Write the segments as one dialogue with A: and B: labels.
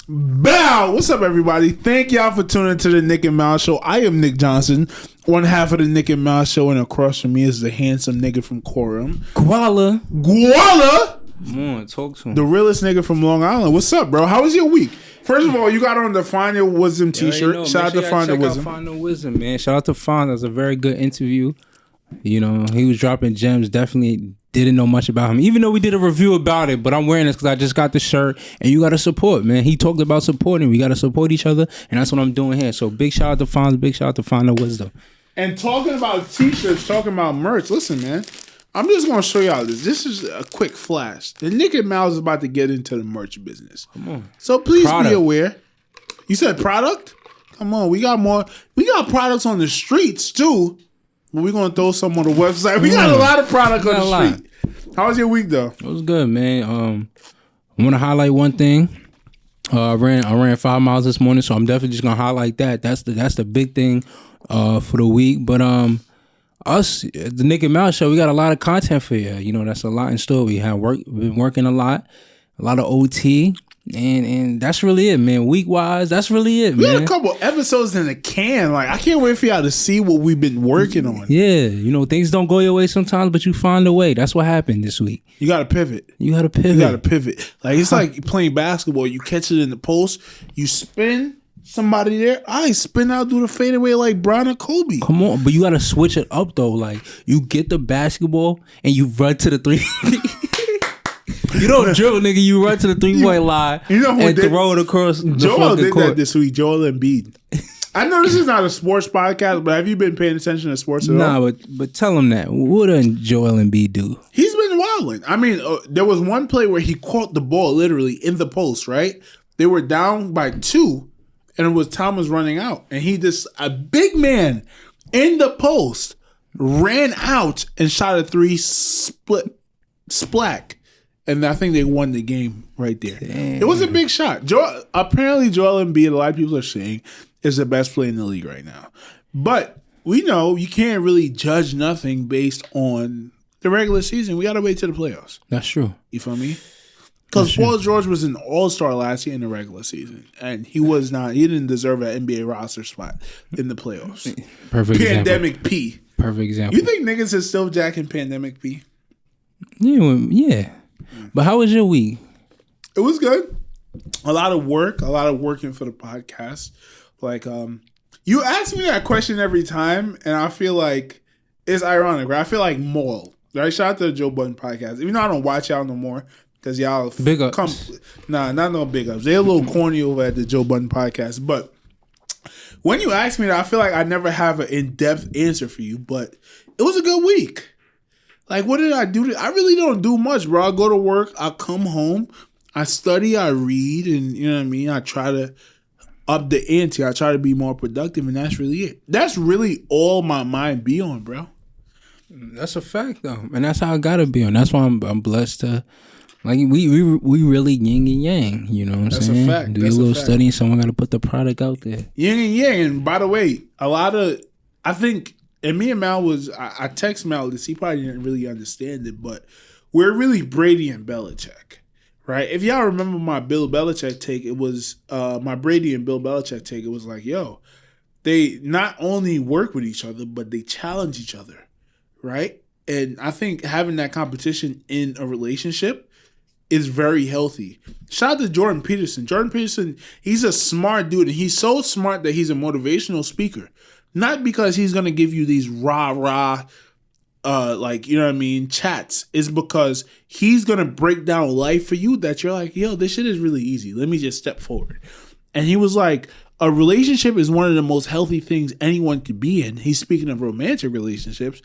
A: Bow! What's up, everybody? Thank y'all for tuning to the Nick and Mal Show. I am Nick Johnson, one half of the Nick and Mal Show, and across from me is the handsome nigga from Quorum.
B: Guala!
A: Come
B: on, talk to him.
A: The realest nigga from Long Island. What's up, bro? How was your week? First of all, you got on the Find Your Wisdom t-shirt. Shout out to Find Your Wisdom.
B: Find Your Wisdom, man. Shout out to Find. That was a very good interview. You know, he was dropping gems. Definitely didn't know much about him, even though we did a review about it. But I'm wearing this because I just got the shirt, and you got to support, man. He talked about supporting. We got to support each other, and that's what I'm doing here. So big shout out to Find. Big shout out to Find Your Wisdom.
A: And talking about t-shirts, talking about merch. Listen, man. I'm just going to show y'all this. This is a quick flash. The Nick and Mal is about to get into the merch business.
B: Come on.
A: So please be aware. You said product? Come on. We got more. We got products on the streets, too. But we're going to throw some on the website. We got a lot of product on the street. How was your week, though?
B: It was good, man. I want to highlight one thing. I ran 5 miles this morning, so I'm definitely just going to highlight that. That's the big thing for the week. But us, the Nick and Mal Show, we got a lot of content for you. You know, that's a lot in store. We've been working a lot of OT, and that's really it, man. Week wise, that's really it, man.
A: We got a couple episodes in the can. Like, I can't wait for y'all to see what we've been working on.
B: Yeah, you know, things don't go your way sometimes, but you find a way. That's what happened this week.
A: You got to pivot.
B: You got to pivot.
A: Like, it's like playing basketball. You catch it in the post, you spin. Somebody there, I spin out, do the fadeaway like Bron or Kobe.
B: Come on, but you gotta switch it up though. Like, you get the basketball and you run to the three. You don't dribble, nigga. You run to the 3-point line and throw it across the
A: Joel did
B: court.
A: That this week. Joel Embiid. I know this is not a sports podcast, but have you been paying attention to sports at all?
B: Nah, but tell him that. What did Joel Embiid do?
A: He's been wilding. I mean, there was one play where he caught the ball literally in the post. Right, they were down by 2. And it was Thomas running out. And he just, a big man in the post, ran out and shot a 3 splack. And I think they won the game right there. Damn. It was a big shot. Apparently Joel Embiid, a lot of people are saying, is the best player in the league right now. But we know you can't really judge nothing based on the regular season. We got to wait till the playoffs.
B: That's true.
A: You feel me? Because Paul George was an all-star last year in the regular season. And he didn't deserve an NBA roster spot in the playoffs.
B: Perfect
A: Pandemic
B: example.
A: P.
B: Perfect example.
A: You think niggas is still jacking Pandemic P?
B: Yeah. But how was your week?
A: It was good. A lot of working for the podcast. Like, you ask me that question every time, and I feel like it's ironic, right? I feel like Maul. Right? Shout out to the Joe Budden podcast. Even though I don't watch y'all no more. Because y'all
B: big ups.
A: Not no big ups. They're a little corny over at the Joe Budden podcast. But when you ask me that, I feel like I never have an in-depth answer for you. But it was a good week. Like, what did I do? I really don't do much, bro. I go to work. I come home. I study. I read. And you know what I mean? I try to up the ante. I try to be more productive. And that's really it. That's really all my mind be on, bro.
B: That's a fact, though. And that's how I got to be on. That's why I'm blessed to... Like, we really yin and yang, you know what I'm saying?
A: That's a fact.
B: Do a little studying, someone got to put the product out there.
A: Yin and yang. And by the way, I think, and me and Mal I text Mal this, he probably didn't really understand it, but we're really Brady and Belichick, right? If y'all remember my Bill Belichick take, it was, my Brady and Bill Belichick take, it was like, yo, they not only work with each other, but they challenge each other, right? And I think having that competition in a relationship is very healthy. Shout out to Jordan Peterson. Jordan Peterson, he's a smart dude, and he's so smart that he's a motivational speaker. Not because he's going to give you these rah-rah, like, you know what I mean, chats. It's because he's going to break down life for you that you're like, yo, this shit is really easy. Let me just step forward. And he was like, a relationship is one of the most healthy things anyone could be in. He's speaking of romantic relationships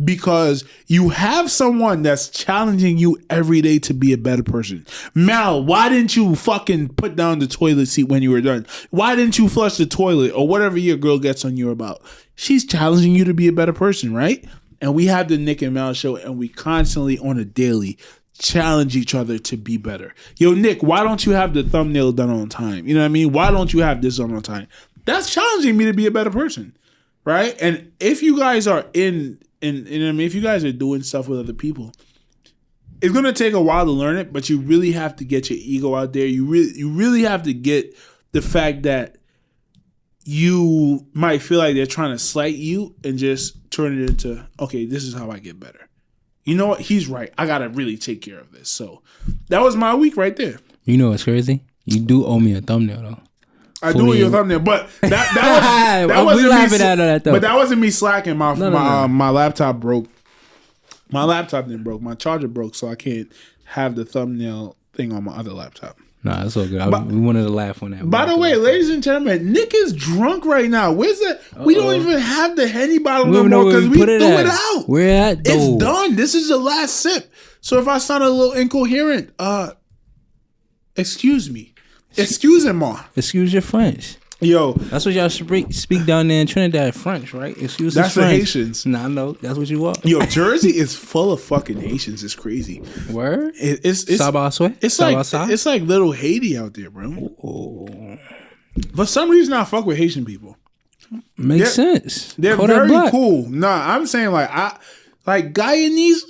A: because you have someone that's challenging you every day to be a better person. Mal, why didn't you fucking put down the toilet seat when you were done? Why didn't you flush the toilet or whatever your girl gets on you about? She's challenging you to be a better person, right? And we have the Nick and Mal Show, and we constantly on a daily challenge each other to be better. Yo, Nick, why don't you have the thumbnail done on time? You know what I mean? Why don't you have this done on time? That's challenging me to be a better person, right? And if you guys are you know what I mean? If you guys are doing stuff with other people, it's gonna take a while to learn it, but you really have to get your ego out there. You really have to get the fact that you might feel like they're trying to slight you and just turn it into, okay, this is how I get better. You know what? He's right. I gotta really take care of this. So that was my week right there.
B: You know what's crazy? You do owe me a thumbnail though.
A: I do owe you a thumbnail, but that wasn't me. But that wasn't me slacking. My laptop broke. My laptop didn't broke. My charger broke, so I can't have the thumbnail thing on my other laptop.
B: Nah, it's all good. We wanted to laugh on that.
A: By the way, ladies and gentlemen, Nick is drunk right now. Where's that? We don't even have the Henny bottle no more because we threw it out.
B: Where at?
A: It's done. This is the last sip. So if I sound a little incoherent, excuse me. Excusez-moi.
B: Excuse your French.
A: Yo.
B: That's what y'all speak down there in Trinidad, French, right? Excuse the French. That's the
A: Haitians.
B: Nah, no, that's what you are.
A: Yo, Jersey is full of fucking Haitians. It's crazy.
B: Where?
A: It's like little Haiti out there, bro. Oh. For some reason, I fuck with Haitian people.
B: Makes sense.
A: They're very cool. Nah, I'm saying like Guyanese,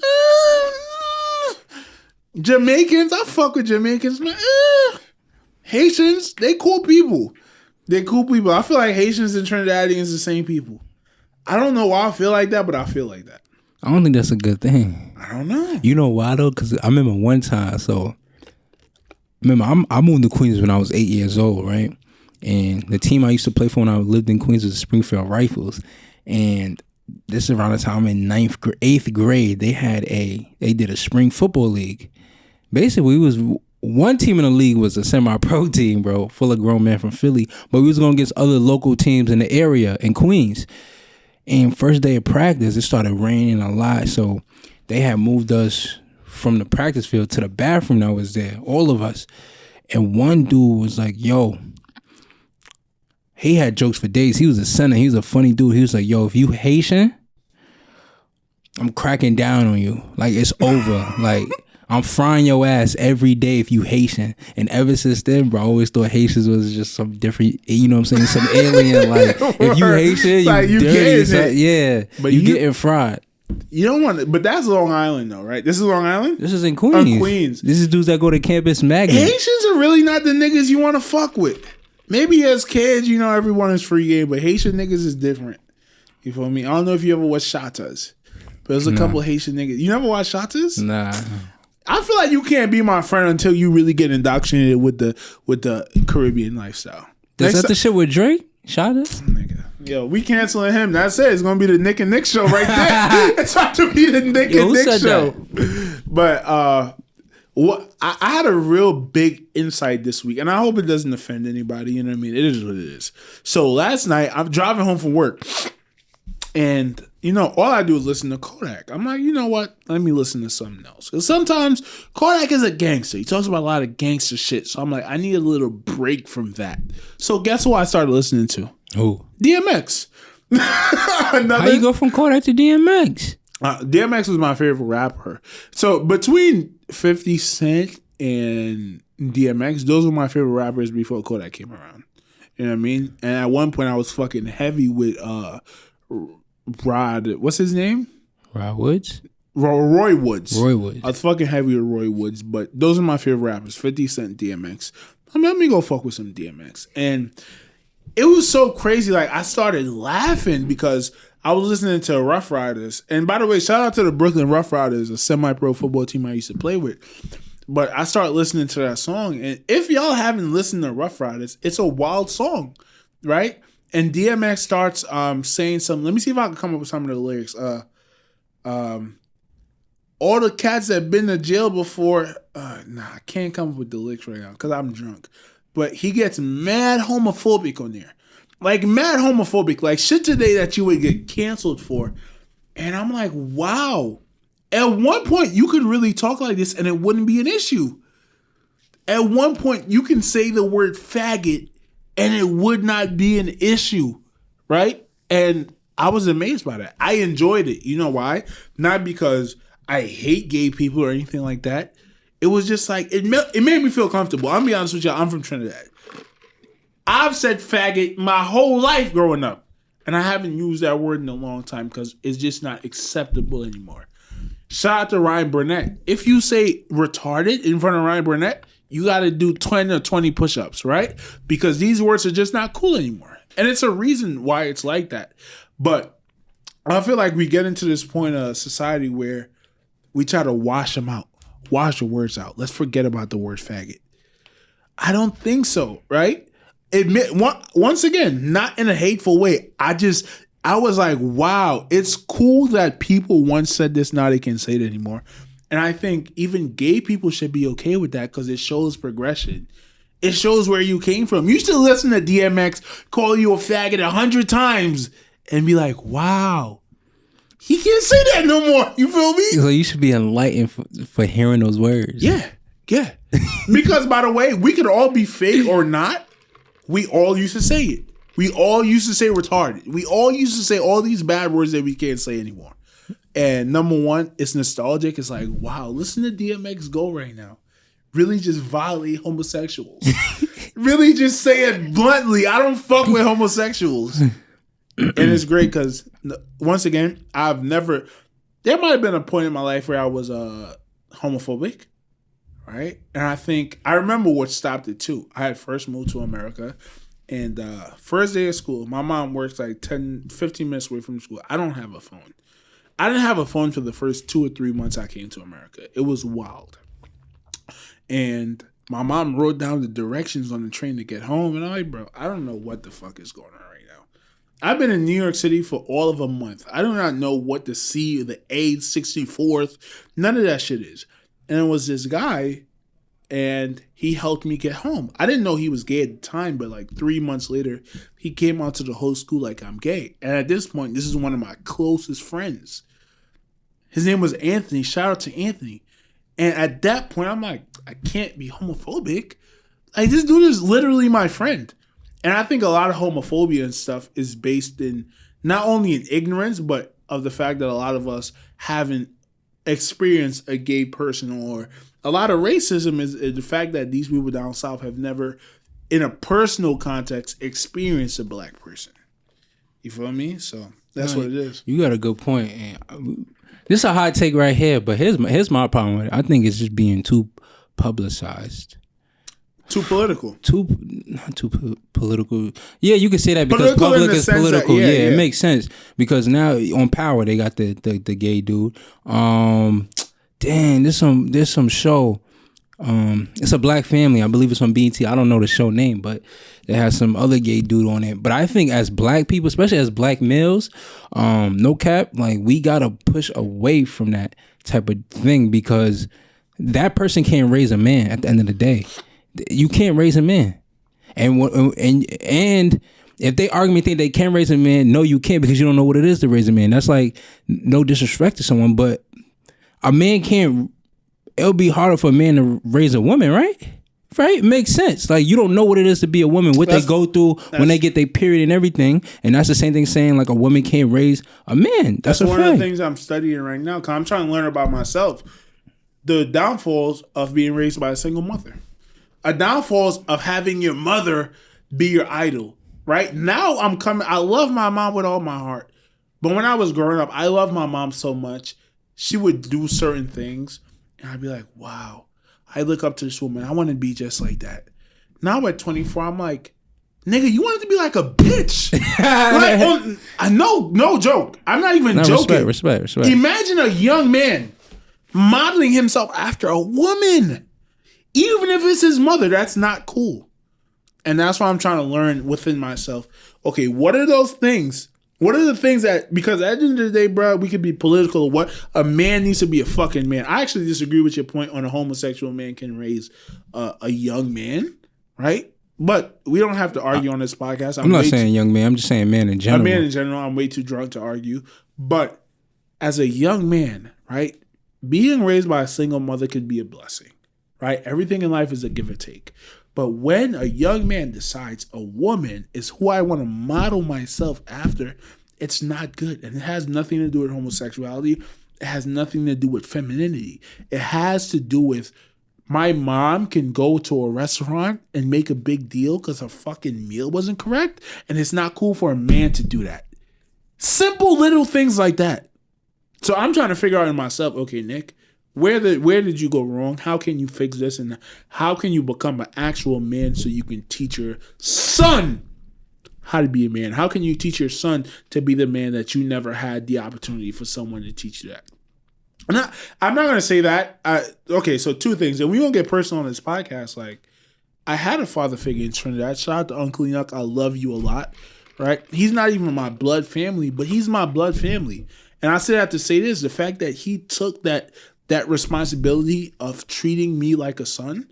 A: Jamaicans. I fuck with Jamaicans, man. Haitians, they cool people. They're cool people. I feel like Haitians and Trinidadians the same people. I don't know why I feel like that, but I feel like that.
B: I don't think that's a good thing.
A: I don't know.
B: You know why though? Because I remember one time. So remember, I moved to Queens when I was 8 years old, right? And the team I used to play for when I lived in Queens was the Springfield Rifles. And this is around the time in 8th grade. They did a spring football league. Basically, one team in the league was a semi-pro team, bro, full of grown men from Philly. But we was going against other local teams in the area in Queens. And first day of practice, it started raining a lot. So they had moved us from the practice field to the bathroom that was there, all of us. And one dude was like, yo, he had jokes for days. He was a center. He was a funny dude. He was like, yo, if you Haitian, I'm cracking down on you. Like, it's over. Like, I'm frying your ass every day if you Haitian. And ever since then, bro, I always thought Haitians was just some different, you know what I'm saying, some alien. Like, if you Haitian, like, you dirty. So, yeah, but you getting fried.
A: You don't want to, but that's Long Island though, right? This is Long Island?
B: This is in Queens.
A: Queens.
B: This is dudes that go to Campus Magnet.
A: Haitians are really not the niggas you want to fuck with. Maybe as kids, you know, everyone is free game, but Haitian niggas is different. You feel me? I don't know if you ever watched Shatas, but there's a couple Haitian niggas. You never watched Shatas?
B: Nah.
A: I feel like you can't be my friend until you really get indoctrinated with the Caribbean lifestyle.
B: Is that the shit with Drake? Shatas?
A: Nigga. Yo, we canceling him. That's it. It's gonna be the Nick and Nick show right there. It's about to be the Nick and Nick show. That? But what I had a real big insight this week, and I hope it doesn't offend anybody. You know what I mean? It is what it is. So last night, I'm driving home from work, and you know, all I do is listen to Kodak. I'm like, you know what? Let me listen to something else. Because sometimes Kodak is a gangster. He talks about a lot of gangster shit. So I'm like, I need a little break from that. So guess who I started listening to?
B: Who?
A: DMX.
B: How you go from Kodak to DMX?
A: DMX was my favorite rapper. So between 50 Cent and DMX, those were my favorite rappers before Kodak came around. You know what I mean? And at one point I was fucking heavy with what's his name?
B: Rod Woods?
A: Roy Woods.
B: Roy Woods.
A: I was fucking heavy with Roy Woods, but those are my favorite rappers, 50 Cent, DMX. I mean, let me go fuck with some DMX. And it was so crazy. Like, I started laughing because I was listening to Rough Riders. And by the way, shout out to the Brooklyn Rough Riders, a semi-pro football team I used to play with. But I started listening to that song. And if y'all haven't listened to Rough Riders, it's a wild song, right? And DMX starts saying something. Let me see if I can come up with some of the lyrics. All the cats that been to jail before. I can't come up with the lyrics right now because I'm drunk. But he gets mad homophobic on there. Like, mad homophobic. Like, shit today that you would get canceled for. And I'm like, wow. At one point, you could really talk like this and it wouldn't be an issue. At one point, you can say the word faggot and it would not be an issue, right? And I was amazed by that. I enjoyed it. You know why? Not because I hate gay people or anything like that. It was just like, it made me feel comfortable. I'm going to be honest with you. I'm from Trinidad. I've said faggot my whole life growing up. And I haven't used that word in a long time because it's just not acceptable anymore. Shout out to Ryan Burnett. If you say retarded in front of Ryan Burnett, you got to do 10 or 20 push-ups, right? Because these words are just not cool anymore. And it's a reason why it's like that. But I feel like we get into this point of society where we try to wash them out, wash the words out. Let's forget about the word faggot. I don't think so, right? Once again, not in a hateful way. I was like, wow, it's cool that people once said this, now they can't say it anymore. And I think even gay people should be okay with that because it shows progression. It shows where you came from. You should listen to DMX call you a faggot 100 times and be like, wow, he can't say that no more. You feel me?
B: So you should be enlightened for hearing those words.
A: Yeah. Because, by the way, we could all be fake or not. We all used to say it. We all used to say retarded. We all used to say all these bad words that we can't say anymore. And number one, it's nostalgic. It's like, wow, listen to DMX go right now. Really just violate homosexuals. Really just say it bluntly. I don't fuck with homosexuals. And it's great because, once again, there might have been a point in my life where I was homophobic, right? And I remember what stopped it too. I had first moved to America. And first day of school, my mom works like 10, 15 minutes away from school. I don't have a phone. I didn't have a phone for the first 2 or 3 months I came to America. It was wild. And my mom wrote down the directions on the train to get home. And I'm like, bro, I don't know what the fuck is going on right now. I've been in New York City for all of a month. I do not know what the C, the A, 64th, none of that shit is. And it was this guy, and he helped me get home. I didn't know he was gay at the time, but like 3 months later, he came out to the whole school like I'm gay. And at this point, this is one of my closest friends. His name was Anthony. Shout out to Anthony. And at that point, I'm like, I can't be homophobic. Like, this dude is literally my friend. And I think a lot of homophobia and stuff is based in not only in ignorance, but of the fact that a lot of us haven't experienced a gay person, or a lot of racism is the fact that these people down south have never, in a personal context, experienced a black person. You feel me? So that's what it is.
B: You got a good point. And this is a hot take right here, but here's my problem with it. I think it's just being too publicized.
A: Too political.
B: Not too political. Yeah, you can say that because public is political. Yeah, it makes sense. Because now on Power they got the gay dude. There's some show. It's a black family. I believe it's on BET. I don't know the show name, but it has some other gay dude on it. But I think as black people, especially as black males, no cap, like we gotta push away from that type of thing because that person can't raise a man at the end of the day. You can't raise a man. And if they argument think they can raise a man, no, you can't because you don't know what it is to raise a man. That's like no disrespect to someone, but a man can't. It'll be harder for a man to raise a woman, right? Right? Makes sense. Like you don't know what it is to be a woman, what they go through when they get their period and everything. And that's the same thing saying like a woman can't raise a man. That's
A: one of the things I'm studying right now because I'm trying to learn about myself. The downfalls of being raised by a single mother. A downfalls of having your mother be your idol. Right? Now I love my mom with all my heart. But when I was growing up, I loved my mom so much. She would do certain things. And I'd be like, wow, I look up to this woman. I want to be just like that. Now at 24, I'm like, nigga, you wanted to be like a bitch. Like, no joke. I'm not even joking.
B: Respect.
A: Imagine a young man modeling himself after a woman. Even if it's his mother, that's not cool. And that's why I'm trying to learn within myself. Okay, what are those things? What are the things that, because at the end of the day, bro, we could be political or what, a man needs to be a fucking man. I actually disagree with your point on a homosexual man can raise a young man, right? But we don't have to argue on this podcast.
B: I'm not saying young man. I'm just saying man in general.
A: A man in general. I'm way too drunk to argue. But as a young man, right, being raised by a single mother could be a blessing, right? Everything in life is a give or take. But when a young man decides a woman is who I want to model myself after, it's not good. And it has nothing to do with homosexuality. It has nothing to do with femininity. It has to do with my mom can go to a restaurant and make a big deal because her fucking meal wasn't correct. And it's not cool for a man to do that. Simple little things like that. So I'm trying to figure out in myself, okay, Nick, where did you go wrong? How can you fix this? And how can you become an actual man so you can teach your son how to be a man? How can you teach your son to be the man that you never had the opportunity for someone to teach you that? I'm not going to say that. Okay, so two things. And we won't get personal on this podcast. Like, I had a father figure in Trinidad. Shout out to Uncle Yuck. I love you a lot, right? He's not even my blood family, but he's my blood family. And I say that to say this. The fact that he took that responsibility of treating me like a son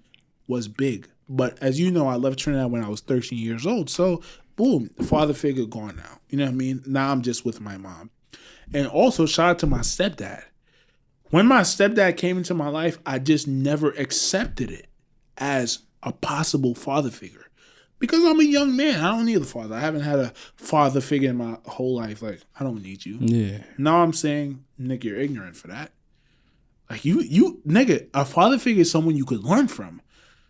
A: was big. But as you know, I left Trinidad when I was 13 years old. So, boom, father figure gone now. You know what I mean? Now I'm just with my mom. And also, shout out to my stepdad. When my stepdad came into my life, I just never accepted it as a possible father figure. Because I'm a young man. I don't need a father. I haven't had a father figure in my whole life. Like, I don't need you.
B: Yeah.
A: Now I'm saying, nigga, you're ignorant for that. Like, you nigga, a father figure is someone you could learn from.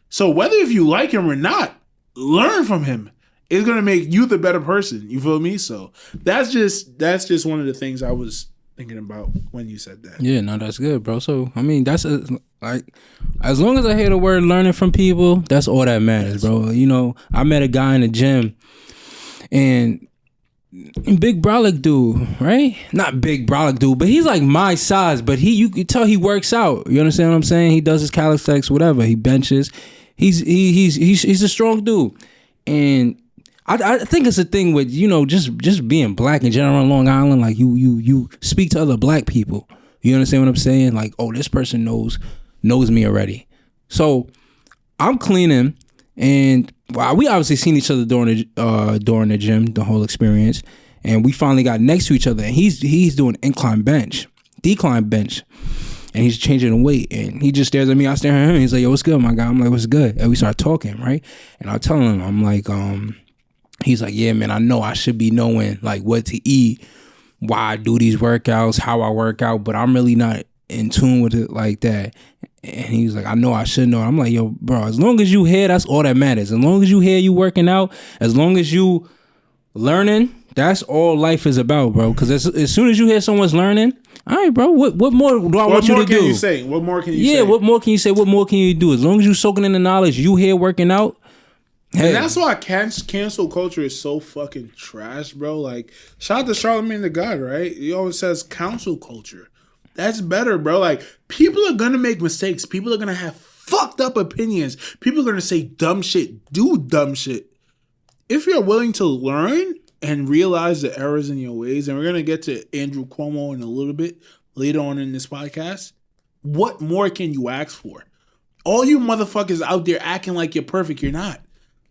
A: So whether if you like him or not, learn from him. It's going to make you the better person. You feel me? So that's just one of the things I was thinking about when you said that.
B: Yeah, no, that's good, bro. So, I mean, that's like, as long as I hear the word learning from people, that's all that matters, bro. You know, I met a guy in the gym, and big brolic dude, right? Not big brolic dude, but he's like my size, but you can tell he works out. You understand what I'm saying? He does his calisthenics, whatever. He benches. He's a strong dude. And I think it's a thing with, you know, just being black in general on Long Island. Like you speak to other black people. You understand what I'm saying? Like, oh, this person knows me already. So I'm cleaning, and we obviously seen each other during the gym, the whole experience, and we finally got next to each other. And he's doing decline bench, and he's changing the weight, and he just stares at me. I stare at him. He's like, "Yo, what's good, my guy?" I'm like, "What's good?" And we start talking, right? And I'm telling him, I'm like, he's like, "Yeah, man, I know I should be knowing like what to eat, why I do these workouts, how I work out, but I'm really not in tune with it like that." And he's like, "I know I should know." I'm like, "Yo, bro, as long as you here, that's all that matters. As long as you here, you working out, as long as you learning, that's all life is about, bro. Because as soon as you hear someone's learning, all right, bro, what more do I want you to do?
A: What more can you say?
B: Yeah, what more can you say? What more can you do? As long as you soaking in the knowledge, you here working out. Hey.
A: And that's why cancel culture is so fucking trash, bro. Like, shout out to Charlamagne the God, right? He always says council culture. That's better, bro. Like, people are gonna make mistakes. People are gonna have fucked up opinions. People are gonna say dumb shit, do dumb shit. If you're willing to learn and realize the errors in your ways, and we're gonna get to Andrew Cuomo in a little bit later on in this podcast, what more can you ask for? All you motherfuckers out there acting like you're perfect, you're not.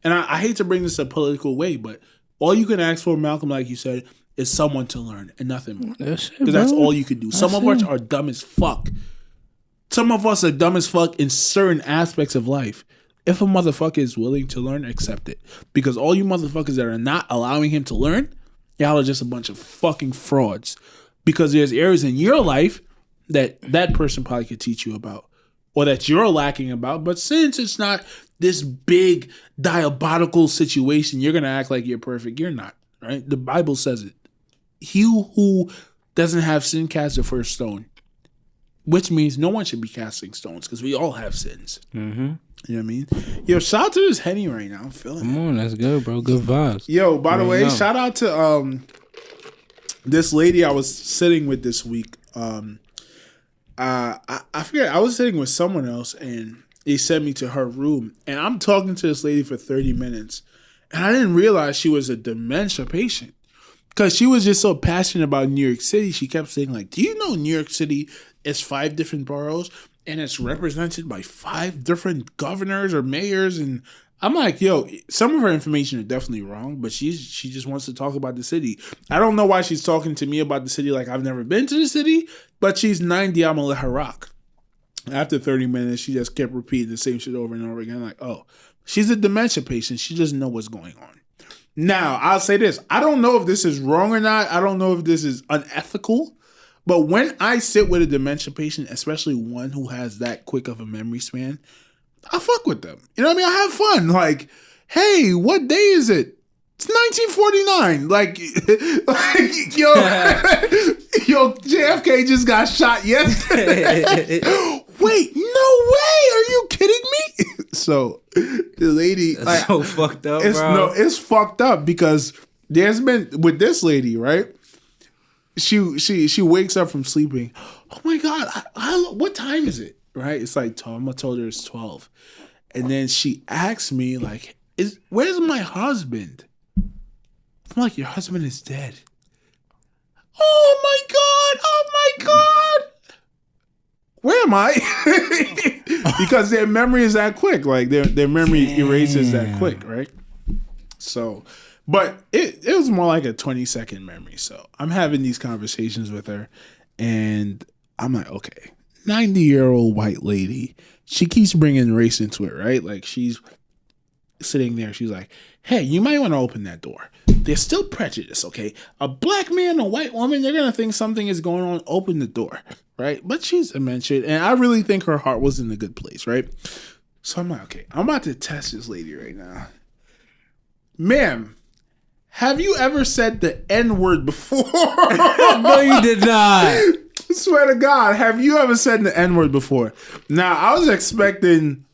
A: And I hate to bring this a political way, but all you can ask for, Malcolm, like you said, is someone to learn and nothing more. Because that's all you can do. Some of us are dumb as fuck. Some of us are dumb as fuck in certain aspects of life. If a motherfucker is willing to learn, accept it. Because all you motherfuckers that are not allowing him to learn, y'all are just a bunch of fucking frauds. Because there's areas in your life that person probably could teach you about, or that you're lacking about. But since it's not this big diabolical situation, you're going to act like you're perfect. You're not, right? The Bible says it. He who doesn't have sin casts the first stone, which means no one should be casting stones because we all have sins. Mm-hmm. You know what I mean? Yo, shout out to this Henny right now. I'm feeling
B: Come on, that's good, bro. Good vibes.
A: Yo, by the way, shout out to this lady I was sitting with this week. I forget, I was sitting with someone else, and they sent me to her room, and I'm talking to this lady for 30 minutes, and I didn't realize she was a dementia patient because she was just so passionate about New York City. She kept saying, like, do you know New York City is 5 different boroughs, and it's represented by 5 different governors or mayors? And I'm like, yo, some of her information is definitely wrong, but she just wants to talk about the city. I don't know why she's talking to me about the city like I've never been to the city, but she's 90, I'm going to let her rock. After 30 minutes, she just kept repeating the same shit over and over again. Like, oh, she's a dementia patient. She doesn't know what's going on. Now, I'll say this. I don't know if this is wrong or not. I don't know if this is unethical. But when I sit with a dementia patient, especially one who has that quick of a memory span, I fuck with them. You know what I mean? I have fun. Like, hey, what day is it? It's 1949. Like yo, JFK just got shot yesterday. Wait, no way! Are you kidding me? So the lady,
B: That's so fucked up,
A: it's,
B: bro.
A: No, it's fucked up because there's been with this lady, right? She wakes up from sleeping. Oh my god! What time is it? Right? It's like 12. I told her it's 12, and then she asks me like, "Where's my husband?" I'm like, "Your husband is dead." Oh my god! Oh my god! Where am I? Because their memory is that quick. Like their memory erases that quick, right? So, but it was more like a 20-second memory. So I'm having these conversations with her, and I'm like, okay, 90-year-old white lady. She keeps bringing race into it, right? Like she's sitting there. She's like, hey, you might want to open that door. There's still prejudice, okay? A black man, a white woman, they're going to think something is going on. Open the door, right? But she's dementia, and I really think her heart was in a good place, right? So I'm like, okay, I'm about to test this lady right now. Ma'am, have you ever said the N-word before?
B: No, you did not.
A: I swear to God, have you ever said the N-word before? Now, I was expecting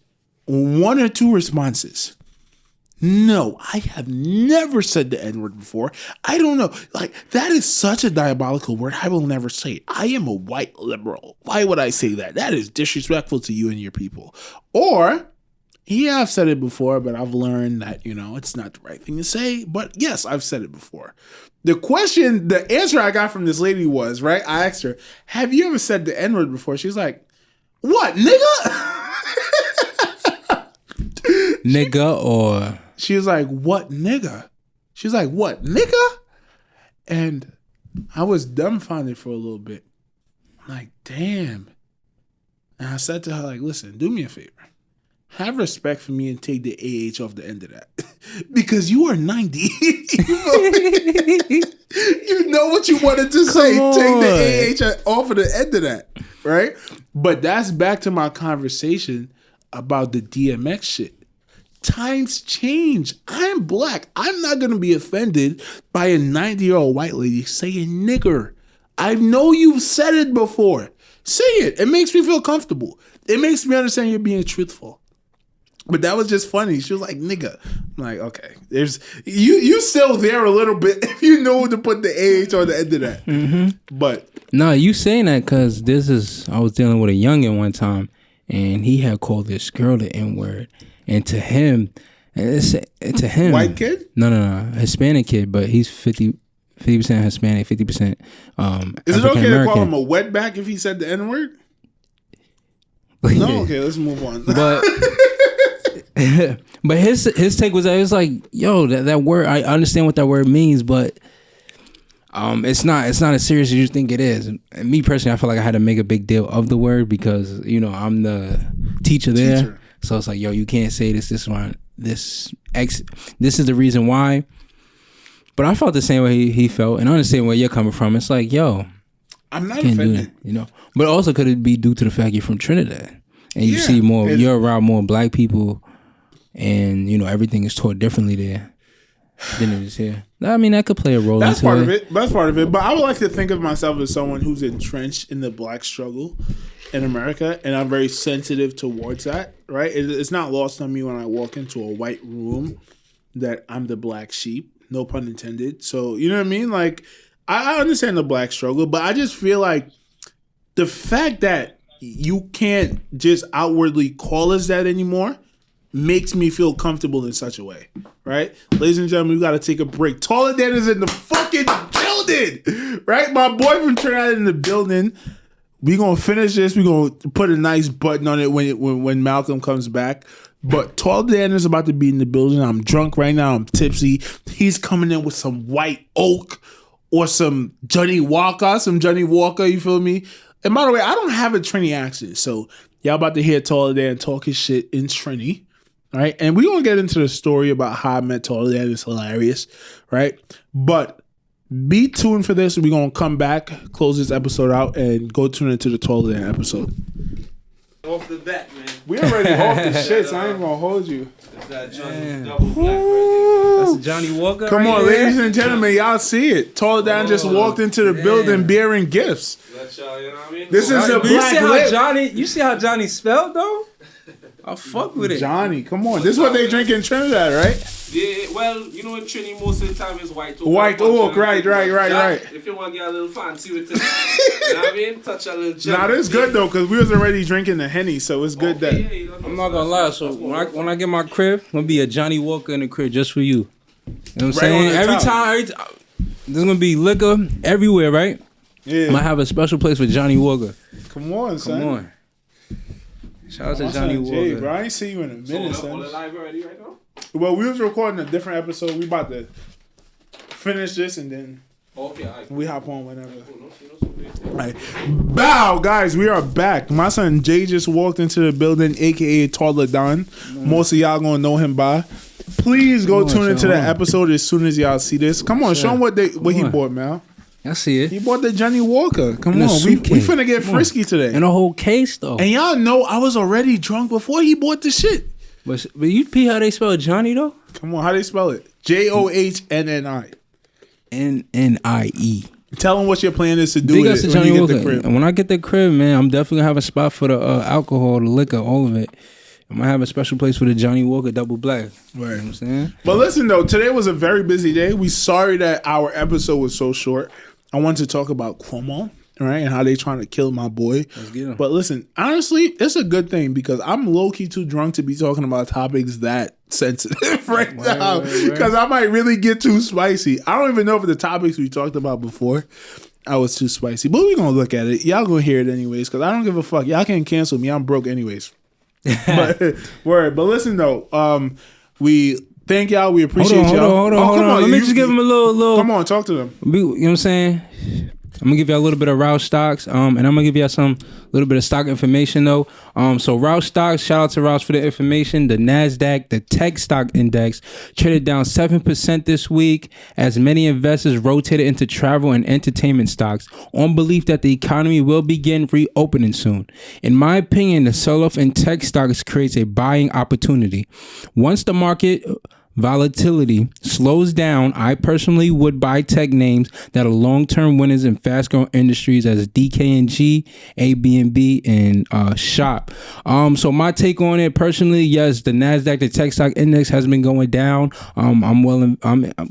A: 1 or 2 responses. No, I have never said the N-word before. I don't know. Like, that is such a diabolical word. I will never say it. I am a white liberal. Why would I say that? That is disrespectful to you and your people. Or, yeah, I've said it before, but I've learned that, it's not the right thing to say. But yes, I've said it before. The answer I got from this lady was, right? I asked her, have you ever said the N-word before? She's like, what, nigga?
B: Nigga or...
A: She was like, what nigga? She's like, what nigga? And I was dumbfounded for a little bit. I'm like, damn. And I said to her, like, listen, do me a favor. Have respect for me and take the AH off the end of that. Because you are 90. You know what you wanted to say. Take the AH off of the end of that. Right? But that's back to my conversation about the DMX shit. Times change. I'm black. I'm not going to be offended by a 90-year-old white lady saying nigger. I know you've said it before. Say it. It makes me feel comfortable. It makes me understand you're being truthful. But that was just funny. She was like, nigga. I'm like, okay. There's you still there a little bit if you know to put the AH on the end of that. Mm-hmm. But
B: no, you saying that because I was dealing with a youngin one time, and he had called this girl the N-word. And to him,
A: white kid?
B: No, Hispanic kid, but he's 50% Hispanic, 50%.
A: Is it okay to call him a wetback if he said the N-word? No, okay, let's move on.
B: But his take was that it was like, yo, that word, I understand what that word means, but it's not as serious as you think it is. And me personally, I feel like I had to make a big deal of the word because I'm the teacher there. So it's like, yo, you can't say this is the reason why. But I felt the same way he felt, and I understand where you're coming from. It's like, yo,
A: I'm not offended,
B: But also, could it be due to the fact you're from Trinidad and you see more, you're around more black people, and everything is taught differently there than it is here. I mean, that could play a role.
A: That's part of it. That's part of it. But I would like to think of myself as someone who's entrenched in the black struggle in America, and I'm very sensitive towards that, right? It's not lost on me when I walk into a white room that I'm the black sheep, no pun intended. So, you know what I mean? Like, I understand the black struggle, but I just feel like the fact that you can't just outwardly call us that anymore makes me feel comfortable in such a way, right? Ladies and gentlemen, we got to take a break. Taller Dan is in the fucking building, right? My boy from Trinidad in the building. We gonna finish this. We gonna put a nice button on it when Malcolm comes back. But Tall Dan is about to be in the building. I'm drunk right now. I'm tipsy. He's coming in with some white oak or some Johnny Walker. You feel me? And by the way, I don't have a Trini accent, so y'all about to hear Tall Dan talk his shit in Trini, right? And we gonna get into the story about how I met Tall Dan. It's hilarious, right? But be tuned for this. We're going to come back, close this episode out, and go tune into the Taller Dan episode.
C: Off the bat, man.
A: We already off the shit, so I ain't going to hold you.
C: That's that double black right there.
A: That's
B: Johnny Walker.
A: Come
B: right
A: on,
B: here.
A: ladies and gentlemen, y'all see it. Tall Down just walked into the building bearing gifts.
C: Let y'all, you know what I mean?
A: This is a
B: You see
A: black
B: how
A: lip.
B: Johnny? You see how Johnny spelled though? I fuck with it.
A: Johnny, come on. This is what they drink in Trinidad, right?
C: Yeah, well, you know in Trinity most of the time it's white oak.
A: White oak, right.
C: If you want to get a little fancy with it, you know what I mean? Touch a little gem.
A: Nah, this is good though, because we was already drinking the Henny, so it's good that.
B: I'm not gonna lie. So when I get my crib, gonna be a Johnny Walker in the crib just for you. You know what I'm saying?
A: on the
B: Every
A: top.
B: time, there's gonna be liquor everywhere, right?
A: Yeah.
B: I'm gonna have a special place for Johnny Walker.
A: Come on, son.
B: Come on. Shout out to
A: My
B: Johnny
A: son Jay,
B: Walker.
A: bro. I ain't see you in a minute,
C: So, on the
A: son.
C: live already right now?
A: Well, we was recording a different episode. We about to finish this and then
C: Okay, alright.
A: we hop on whenever.
C: No,
A: Right. Bow, guys, we are back. My son Jay just walked into the building, aka Taller Don. Most of y'all gonna know him by. Please go
B: Come on,
A: tune into
B: son,
A: the
B: hold on.
A: episode as soon as y'all see this. Come on, show him what he
B: on.
A: bought, Mal.
B: I see it.
A: He bought the Johnny Walker. Come
B: In a
A: on, we
B: suitcase.
A: finna get
B: Come on.
A: frisky today.
B: And a whole case though.
A: And y'all know I was already drunk before he bought the shit.
B: But you pee how they spell Johnny though?
A: Come on, how they spell it? JOHNNI.
B: NNIE.
A: Tell him what your plan is to do
B: Big
A: with
B: ups to
A: it
B: Johnny
A: when you get
B: Walker.
A: the crib.
B: And when I get the crib, man, I'm definitely gonna have a spot for the alcohol, the liquor, all of it. I'm gonna have a special place for the Johnny Walker double black. You know what I'm saying?
A: But listen though, today was a very busy day. We sorry that our episode was so short. I wanted to talk about Cuomo, right, and how they trying to kill my boy.
B: Let's get 'em.
A: But listen, honestly, it's a good thing because I'm low key too drunk to be talking about topics that sensitive right now. Because I might really get too spicy. I don't even know if the topics we talked about before I was too spicy. But we gonna look at it. Y'all gonna hear it anyways. Because I don't give a fuck. Y'all can't cancel me. I'm broke anyways. But word. But listen though, we thank y'all. We appreciate y'all.
B: Hold on. Let me just give him a little.
A: Come on, talk to them.
B: You know what I'm saying? I'm gonna give y'all a little bit of Rausch Stocks, and I'm gonna give y'all some little bit of stock information though. So Rausch Stocks, shout out to Rausch for the information. The Nasdaq, the tech stock index, traded down 7% this week as many investors rotated into travel and entertainment stocks on belief that the economy will begin reopening soon. In my opinion, the sell-off in tech stocks creates a buying opportunity. Once the market volatility slows down, I personally would buy tech names that are long-term winners in fast-growing industries as DKNG, AB&B, and Shop. So my take on it personally, yes, the Nasdaq, the tech stock index has been going down. I'm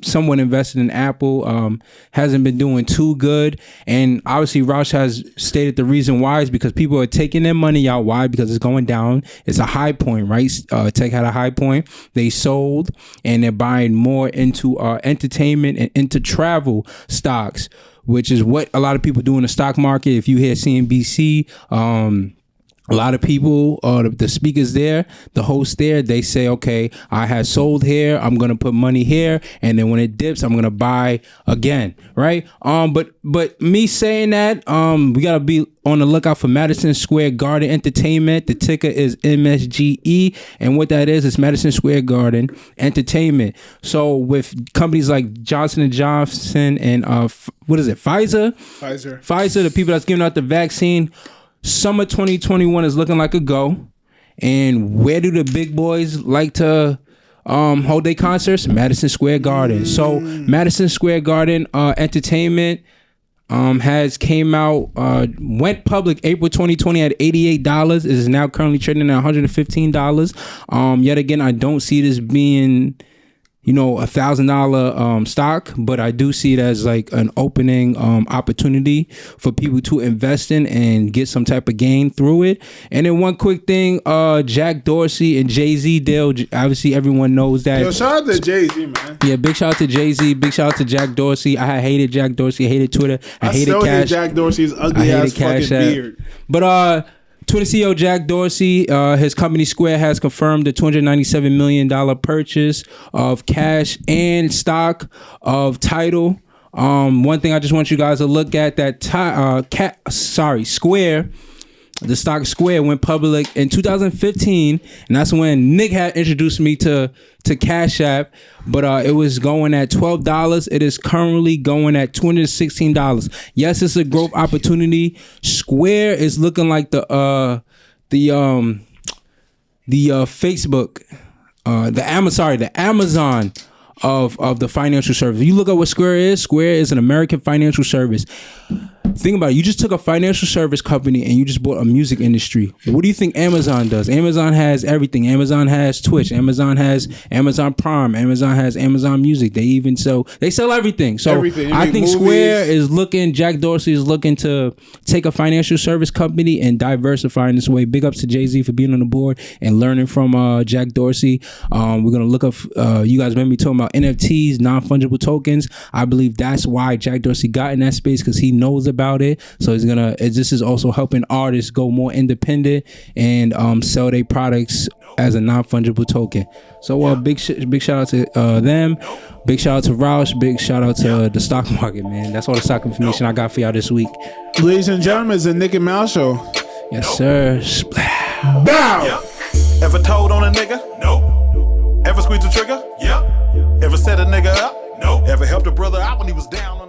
B: somewhat invested in Apple. Hasn't been doing too good, and obviously Rausch has stated the reason why is because people are taking their money out. Why? Because it's going down. It's a high point, right? Tech had a high point. They sold. And they're buying more into entertainment and into travel stocks, which is what a lot of people do in the stock market. If you hear CNBC, a lot of people, the speakers there, the hosts there, they say, okay, I had sold here, I'm gonna put money here, and then when it dips, I'm gonna buy again, right? But me saying that, we gotta be on the lookout for Madison Square Garden Entertainment. The ticker is MSGE, and what that is Madison Square Garden Entertainment. So with companies like Johnson & Johnson and Pfizer, the people that's giving out the vaccine, summer 2021 is looking like a go. And where do the big boys like to hold their concerts? Madison Square Garden. So Madison Square Garden Entertainment has came out, went public April 2020 at $88. It is now currently trading at $115. Yet again, I don't see this being $1,000 stock, but I do see it as like an opening opportunity for people to invest in and get some type of gain through it. And then one quick thing, Jack Dorsey and Z Deal. Obviously, everyone knows that.
A: Yo, shout out to Jay-Z, man.
B: Yeah, big shout out to Jay-Z. Big shout out to Jack Dorsey. I hated Jack Dorsey. I hated Twitter. I hated
A: still
B: Cash.
A: hate Jack Dorsey's ugly ass fucking beard.
B: But Twitter CEO Jack Dorsey, his company Square has confirmed the $297 million purchase of cash and stock of Tidal. One thing I just want you guys to look at that Square. The stock Square went public in 2015, and that's when Nick had introduced me to Cash App. But it was going at $12. It is currently going at $216. Yes, it's a growth opportunity. Square is looking like the Facebook, the Amazon of the financial service. You look at what Square is. Square is an American financial service. Think about it. You just took a financial service company and you just bought a music industry. What do you think Amazon does? Amazon has everything. Amazon has Twitch. Amazon has Amazon Prime. Amazon has Amazon Music. They sell everything. So I think Square is looking, Jack Dorsey is looking to take a financial service company and diversify in this way. Big ups to Jay-Z for being on the board and learning from Jack Dorsey. We're going to look up, you guys remember me talking about NFTs, non-fungible tokens. I believe that's why Jack Dorsey got in that space, because he knows about it. So this is also helping artists go more independent and sell their products as a non-fungible token. So big shout out to them. Big shout out to Rausch. Big shout out to the stock market, man. That's all the stock information I got for y'all this week.
A: Ladies and gentlemen, it's the Nick and Mal Show.
B: Yes, sir.
A: Bow.
D: Yeah. Ever told on a nigga? No. Ever squeezed the trigger? Yeah. Ever set a nigga up? No. Ever helped a brother out when he was down?